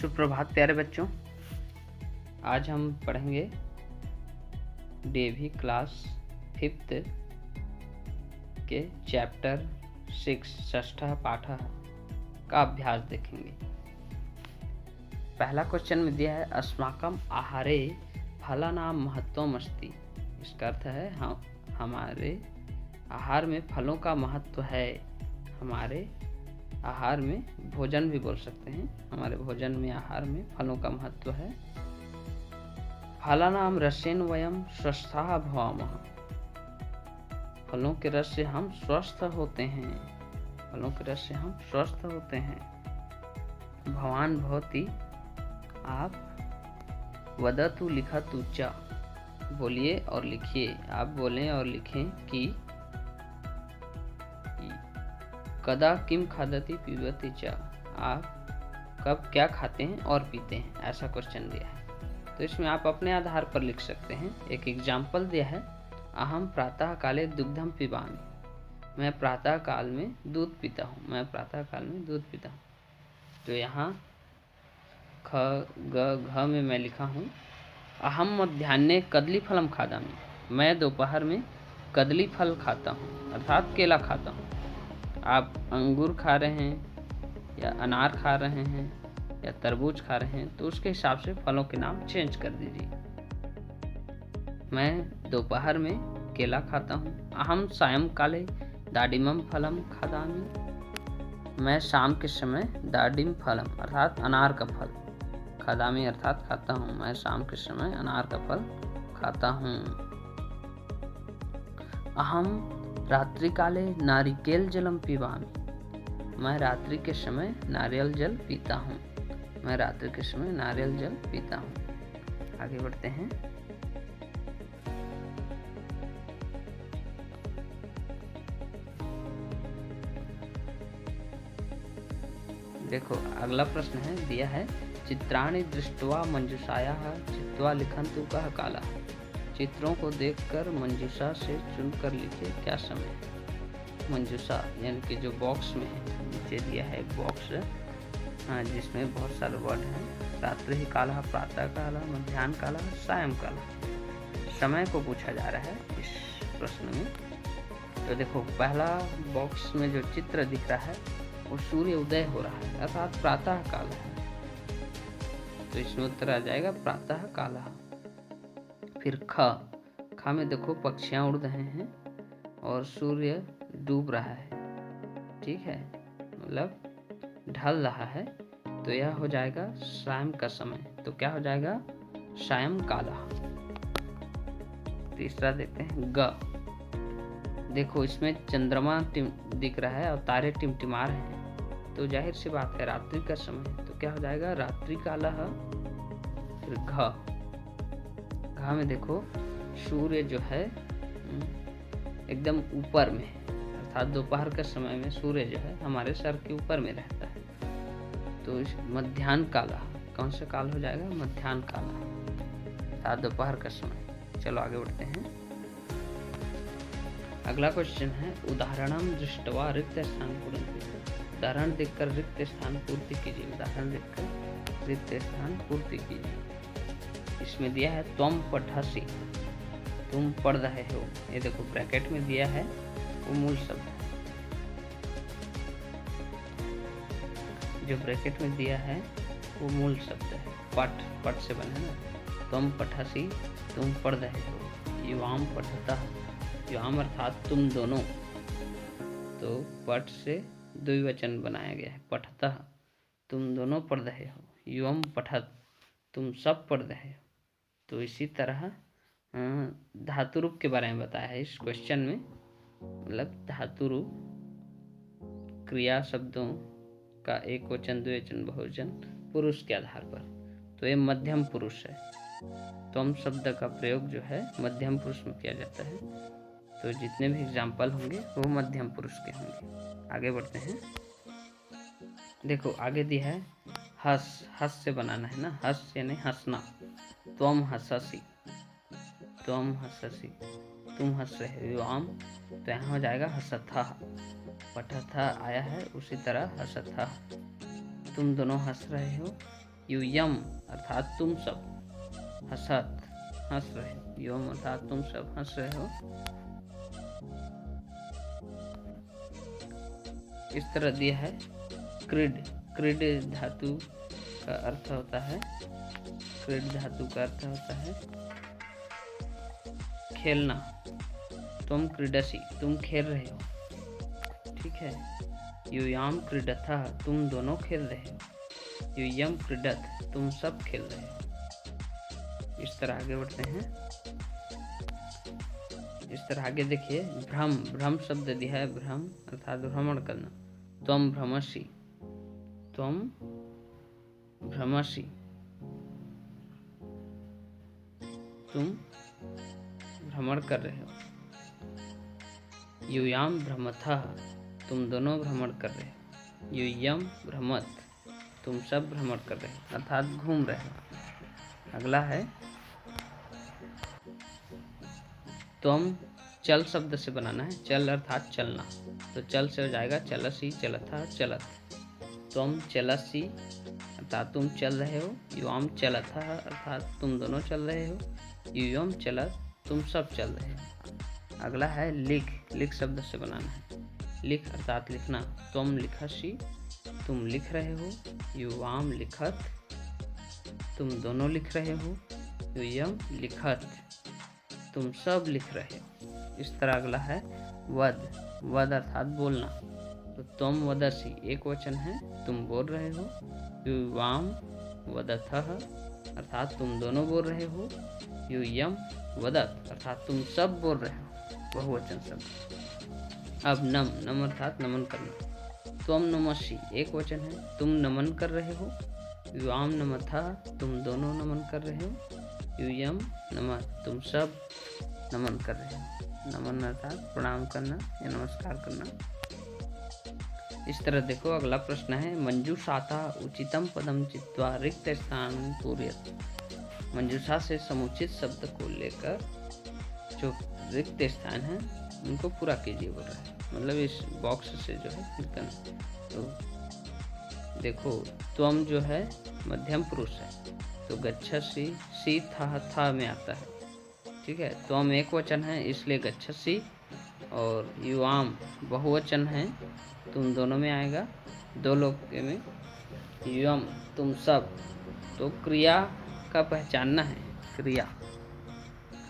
सुप्रभात प्यारे बच्चों। आज हम पढ़ेंगे डेवी क्लास 5th के चैप्टर 6 षष्ठः पाठः का अभ्यास देखेंगे। पहला क्वेश्चन में दिया है अस्माकं आहारे फलानां महत्वम् अस्ति। इसका अर्थ है हमारे आहार में फलों का महत्व है। हमारे आहार में, भोजन भी बोल सकते हैं, हमारे भोजन में, आहार में फलों का महत्व है। फलानां रसेन वयं स्वस्थाः भवामः। फलों के रस से हम स्वस्थ होते हैं। फलों के रस से हम स्वस्थ होते हैं। भवान भवति, आप, वदतु लिखतु च, बोलिए और लिखिए। आप बोलें और लिखें कि कदा किम खादति पीबति च, आप कब क्या खाते हैं और पीते हैं। ऐसा क्वेश्चन दिया है, तो इसमें आप अपने आधार पर लिख सकते हैं। एक एग्जाम्पल दिया है, अहम प्रातः काले दुग्धम पिबामि। मैं प्रातः काल में दूध पीता हूँ। मैं प्रातः काल में दूध पीता हूँ। तो यहाँ ख ग घ में मैं लिखा हूँ अहम मध्याह्ने कदली फलम खादामि। मैं दोपहर में कदली फल खाता हूँ, अर्थात केला खाता हूँ। आप अंगूर खा रहे हैं या अनार खा रहे हैं या तरबूज खा रहे हैं, तो उसके हिसाब से फलों के नाम चेंज कर दीजिए। मैं दोपहर में केला खाता हूँ। अहम सायंकाले दाडिमम फलम खादामि। मैं शाम के समय दाडिम फलम अर्थात अनार का फल, खादामि अर्थात खाता हूँ। मैं शाम के समय अनार का फल खाता हूँ। अहम रात्रि काले नारिकेल जलम पिबामि। मैं रात्रि के समय नारियल जल पीता हूँ। मैं रात्रि के समय नारियल जल पीता हूँ। आगे बढ़ते हैं। देखो अगला प्रश्न है, दिया है चित्राणि दृष्ट्वा मंजूषायाः चित्वा लिखन्तु कः कालः। चित्रों को देखकर मंजूषा से चुनकर लिखे क्या समय। मंजूषा यानी कि जो बॉक्स में है, नीचे दिया है एक बॉक्स जिसमें बहुत सारे वर्ड हैं। रात्रि ही कालः, प्रातः कालः, मध्याह्न कालः, सायं कालः। समय को पूछा जा रहा है इस प्रश्न में। तो देखो पहला बॉक्स में जो चित्र दिख रहा है वो सूर्य उदय हो रहा है, अर्थात प्रातः काल है। तो इसमें उत्तर आ जाएगा प्रातः कालः। फिर ख में देखो पक्षियां उड़ रहे हैं और सूर्य डूब रहा है, ठीक है, मतलब ढल रहा है। तो यह हो जाएगा सायं का समय। तो क्या हो जाएगा, सायं कालः। तीसरा देखते हैं ग। देखो इसमें चंद्रमा दिख रहा है और तारे टिमटिमा रहे हैं, तो जाहिर सी बात है रात्रि का समय। तो क्या हो जाएगा, रात्रि कालः। फिर घ में देखो सूर्य जो है एकदम ऊपर में है, अर्थात दोपहर के समय में सूर्य जो है हमारे सर के ऊपर में रहता है। तो इस मध्याह्न काला, कौन सा काल हो जाएगा, मध्याह्न काला, अर्थात दोपहर का समय। चलो आगे बढ़ते हैं। अगला क्वेश्चन है उदाहरणम दृष्ट्वा रिक्त स्थान पूर्ति। उदाहरण देखकर रिक्त स्थान पूर्ति कीजिए। उदाहरण देखकर रिक्त स्थान पूर्ति कीजिए। इसमें दिया है त्वम पठसि, तुम पढ़ रहे हो। ये देखो ब्रैकेट में दिया है वो मूल शब्द है। जो ब्रैकेट में दिया है वो मूल शब्द है। पठ से बना है ना। त्वम पठसि, तुम पढ़ रहे हो। युवाम पठतः, युवाम अर्थात तुम दोनों। तो पठ से द्विवचन बनाया गया है, पठतः, तुम दोनों पढ़ रहे हो। युवम पठत, तुम सब पढ़ रहे हो। तो इसी तरह धातु रूप के बारे में बताया है इस क्वेश्चन में, मतलब धातु रूप क्रिया शब्दों का एक वचन, द्विवचन, बहुवचन पुरुष के आधार पर। तो ये मध्यम पुरुष है। त्वम शब्द का प्रयोग जो है मध्यम पुरुष में किया जाता है। तो जितने भी एग्जाम्पल होंगे वो मध्यम पुरुष के होंगे। आगे बढ़ते हैं। देखो आगे दिया है हस से बनाना है ना, हस यानी हंसना। त्वम हससि, त्वम हससि, तुम हंस रहे हो। युवाम, तो यहाँ हो जाएगा हसथः। पठथः आया है, उसी तरह हसथः, तुम दोनों हंस रहे हो। यूयम अर्थात तुम सब, हसत हंस रहे हो, यूयम अर्थात तुम सब हंस रहे हो। इस तरह दिया है क्रीड। क्रीड धातु का अर्थ होता है, क्रीड धातु का अर्थ होता है खेलना। तुम क्रीडसी, तुम खेल रहे हो, ठीक है। यूयाम क्रीडतः, तुम दोनों खेल रहे हो। यूयम क्रीडत, तुम सब खेल रहे हो। इस तरह आगे बढ़ते हैं। इस तरह आगे देखिए, भ्रम। भ्रम शब्द दिया है, भ्रम अर्थात भ्रमण करना। त्वम भ्रमसि, त्वम भ्रमसि, तुम भ्रमण कर रहे हो। यूयाम भ्रमथः, तुम दोनों भ्रमण कर रहे हो। यूयम भ्रमत, तुम सब भ्रमण कर रहे हो अर्थात घूम रहे हो। अगला है तुम। चल शब्द से बनाना है, चल अर्थात चलना, तो चल से हो जाएगा चलसी, चलथा, चलत। तुम चलसी अर्थात तुम चल रहे हो। युवाम चलथा अर्थात तुम दोनों चल रहे हो। युयम चलत, तुम सब चल रहे हो। अगला है लिख। लिख शब्द से बनाना है, लिख अर्थात लिखना। तुम लिखसी, तुम लिख रहे हो। युवाम लिखत, तुम दोनों लिख रहे हो। युयम लिखत, तुम सब लिख रहे हो। इस तरह अगला है वद। वद अर्थात बोलना, तो तुम वदसी एक वचन है, तुम बोल रहे हो। युवाम वदथः अर्थात तुम दोनों बोल रहे हो। युयम वदत अर्थात तुम सब बोल रहे हो, बहुवचन शब्द। अब नम। नम अर्थात नमन करना। तुम नमसी एक वचन है, तुम नमन कर रहे हो। युवाम नमथा, तुम दोनों नमन कर रहे हो। युयम नमः, तुम सब नमन कर रहे हो। नमन अर्थात प्रणाम करना या नमस्कार करना। इस तरह देखो अगला प्रश्न है, मंजूषाता उचितम पदम चित्वा रिक्त स्थान पूर्यत। मंजूषा से समुचित शब्द को लेकर जो रिक्त स्थान है उनको पूरा कीजिए बोल रहा है, मतलब इस बॉक्स से जो है फिल करना। तो देखो त्वम जो है मध्यम पुरुष है, तो गच्छसि, सी था में आता है, ठीक है। त्वम एक वचन है इसलिए गच्छसि, और युवाम बहुवचन है, तुम दोनों में आएगा, दो लोग में। युवम तुम सब, तो क्रिया का पहचानना है। क्रिया,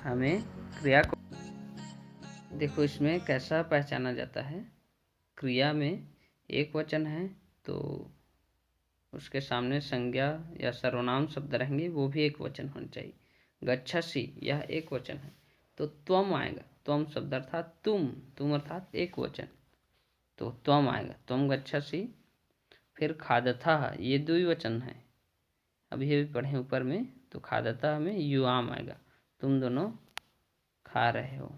हमें क्रिया को देखो इसमें कैसा पहचाना जाता है। क्रिया में एक वचन है तो उसके सामने संज्ञा या सर्वनाम शब्द रहेंगे, वो भी एक वचन होना चाहिए। गच्छसि यह एक वचन है तो त्वम आएगा। त्वम शब्द अर्थात तुम अर्थात एक वचन, तो त्वम आएगा, त्वम गच्छसि। फिर खादथा ये द्विवचन है, अभी पढ़े ऊपर में, तो खादथा में युवाम आएगा, तुम दोनों खा रहे हो।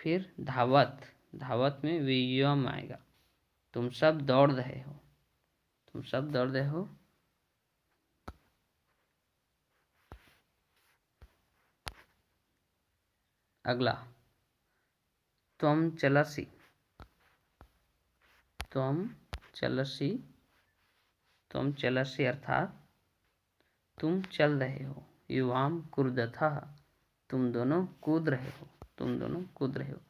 फिर धावत, धावत में वियुम आएगा, तुम सब दौड़ रहे हो, तुम सब दौड़ रहे हो। अगला त्वम चलसि, त्वम चलसि, त्वम चलसि अर्थात तुम चल रहे हो। युवाम कूर्दथा, तुम दोनों कूद रहे हो, तुम दोनों कूद रहे हो।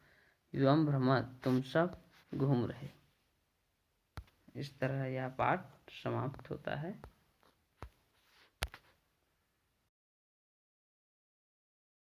युवम भ्रमत, तुम सब घूम रहे हो। इस तरह यह पाठ समाप्त होता है।